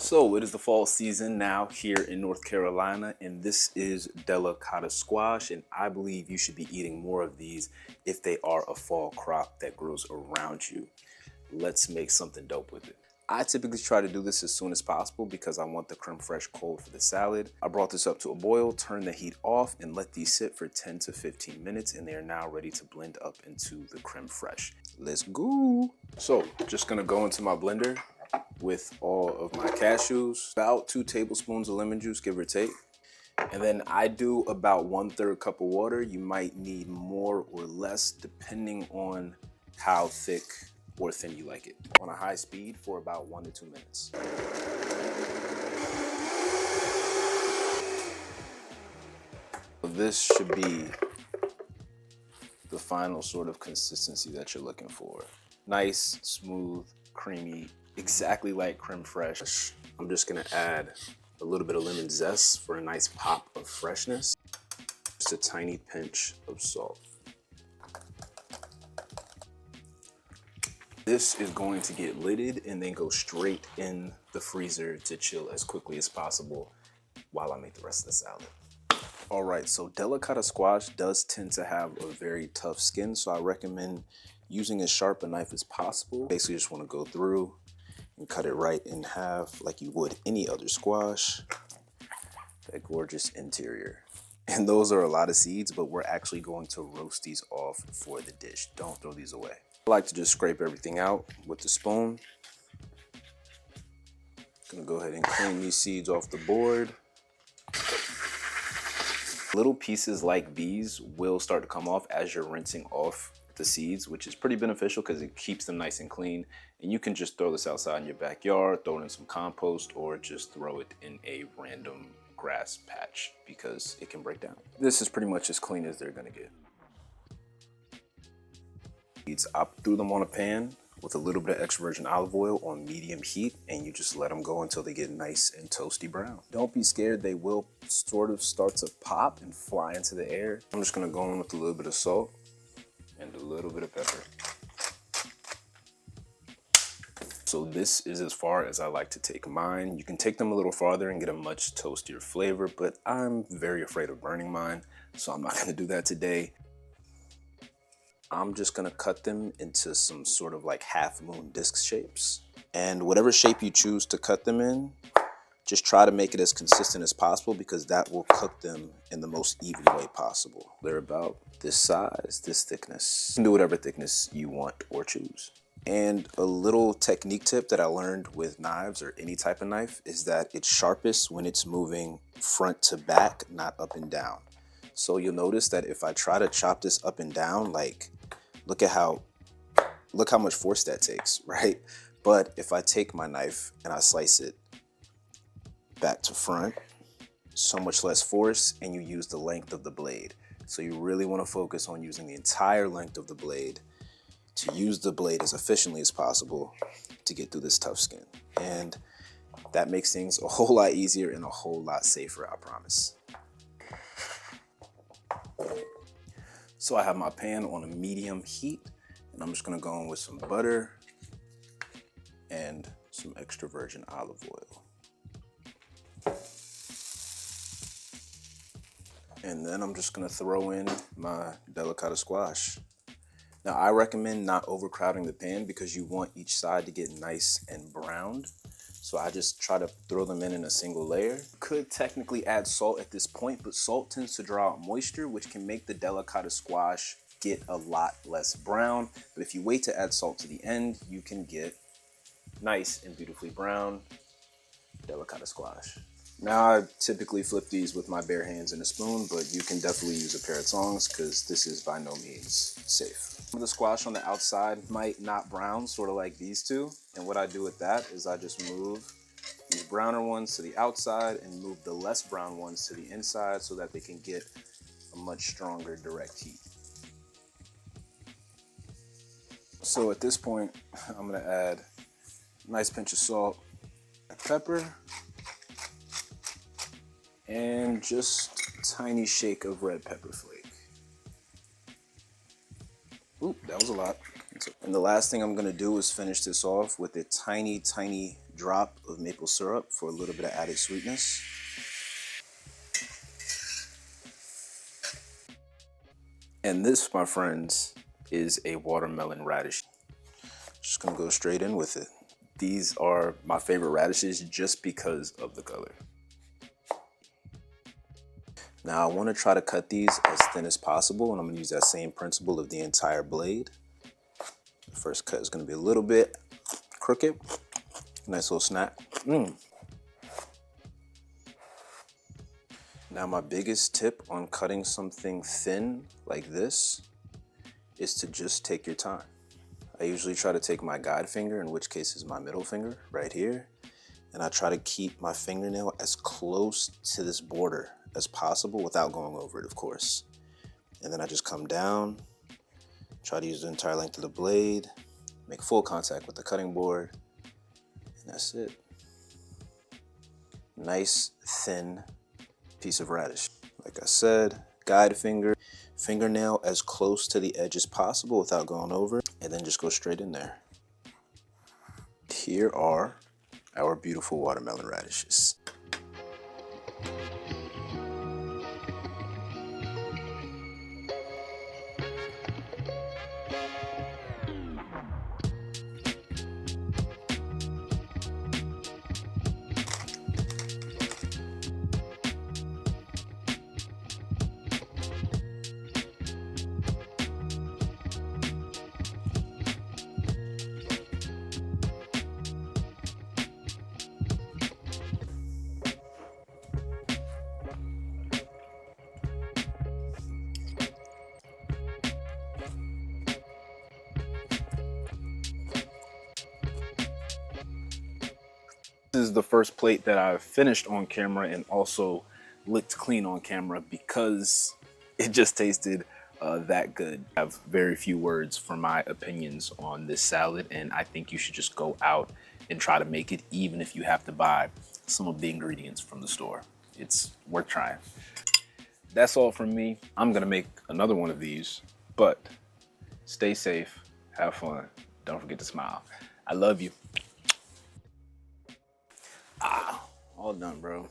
So it is the fall season now here in North Carolina, and this is Delicata squash, and I believe you should be eating more of these if they are a fall crop that grows around you. Let's make something dope with it. I typically try to do this as soon as possible because I want the creme fraiche cold for the salad. I brought this up to a boil, turn the heat off, and let these sit for 10 to 15 minutes, and they are now ready to blend up into the creme fraiche. Let's go. So just gonna go into my blender with all of my cashews, about 2 tablespoons of lemon juice, give or take. And then I do about 1/3 cup of water. You might need more or less depending on how thick or thin you like it. On a high speed for about 1 to 2 minutes. This should be the final sort of consistency that you're looking for. Nice, smooth, creamy, exactly like creme fraiche. I'm just gonna add a little bit of lemon zest for a nice pop of freshness. Just a tiny pinch of salt. This is going to get lidded and then go straight in the freezer to chill as quickly as possible while I make the rest of the salad. All right, so Delicata squash does tend to have a very tough skin, so I recommend using as sharp a knife as possible. Basically, just want to go through and cut it right in half like you would any other squash. That gorgeous interior. And those are a lot of seeds, but we're actually going to roast these off for the dish. Don't throw these away. I like to just scrape everything out with the spoon. Gonna go ahead and clean these seeds off the board. Little pieces like these will start to come off as you're rinsing off the seeds, which is pretty beneficial because it keeps them nice and clean. And you can just throw this outside in your backyard, throw it in some compost, or just throw it in a random grass patch because it can break down. This is pretty much as clean as they're gonna get. I threw them on a pan with a little bit of extra virgin olive oil on medium heat, and you just let them go until they get nice and toasty brown. Don't be scared, they will sort of start to pop and fly into the air. I'm just gonna go in with a little bit of salt and a little bit of pepper. So this is as far as I like to take mine. You can take them a little farther and get a much toastier flavor, but I'm very afraid of burning mine, so I'm not gonna do that today. I'm just gonna cut them into some sort of like half moon disc shapes. And whatever shape you choose to cut them in, just try to make it as consistent as possible because that will cook them in the most even way possible. They're about this size, this thickness. You can do whatever thickness you want or choose. And a little technique tip that I learned with knives or any type of knife is that it's sharpest when it's moving front to back, not up and down. So you'll notice that if I try to chop this up and down, like, look how much force that takes, right? But if I take my knife and I slice it back to front, so much less force, and you use the length of the blade. So you really want to focus on using the entire length of the blade to use the blade as efficiently as possible to get through this tough skin. And that makes things a whole lot easier and a whole lot safer, I promise. So I have my pan on a medium heat, and I'm just gonna go in with some butter and some extra virgin olive oil. And then I'm just gonna throw in my Delicata squash. Now I recommend not overcrowding the pan because you want each side to get nice and browned. So I just try to throw them in a single layer. Could technically add salt at this point, but salt tends to draw out moisture, which can make the Delicata squash get a lot less brown. But if you wait to add salt to the end, you can get nice and beautifully brown Delicata squash. Now I typically flip these with my bare hands and a spoon, but you can definitely use a pair of tongs because this is by no means safe. The squash on the outside might not brown, sort of like these two. And what I do with that is I just move these browner ones to the outside and move the less brown ones to the inside so that they can get a much stronger direct heat. So at this point, I'm gonna add a nice pinch of salt, pepper, and just a tiny shake of red pepper flake. Oop, that was a lot. And the last thing I'm gonna do is finish this off with a tiny, tiny drop of maple syrup for a little bit of added sweetness. And this, my friends, is a watermelon radish. Just gonna go straight in with it. These are my favorite radishes just because of the color. Now I wanna try to cut these as thin as possible, and I'm gonna use that same principle of the entire blade. The first cut is gonna be a little bit crooked. Nice little snack. Now my biggest tip on cutting something thin like this is to just take your time. I usually try to take my guide finger, in which case is my middle finger right here, and I try to keep my fingernail as close to this border as possible without going over it, of course. And then I just come down, try to use the entire length of the blade, make full contact with the cutting board, and that's it. Nice, thin piece of radish. Like I said, guide finger, fingernail as close to the edge as possible without going over, and then just go straight in there. Here are our beautiful watermelon radishes. This is the first plate that I've finished on camera and also licked clean on camera because it just tasted that good. I have very few words for my opinions on this salad, and I think you should just go out and try to make it, even if you have to buy some of the ingredients from the store. It's worth trying. That's all from me. I'm gonna make another one of these, but stay safe, have fun, don't forget to smile. I love you. All done, bro.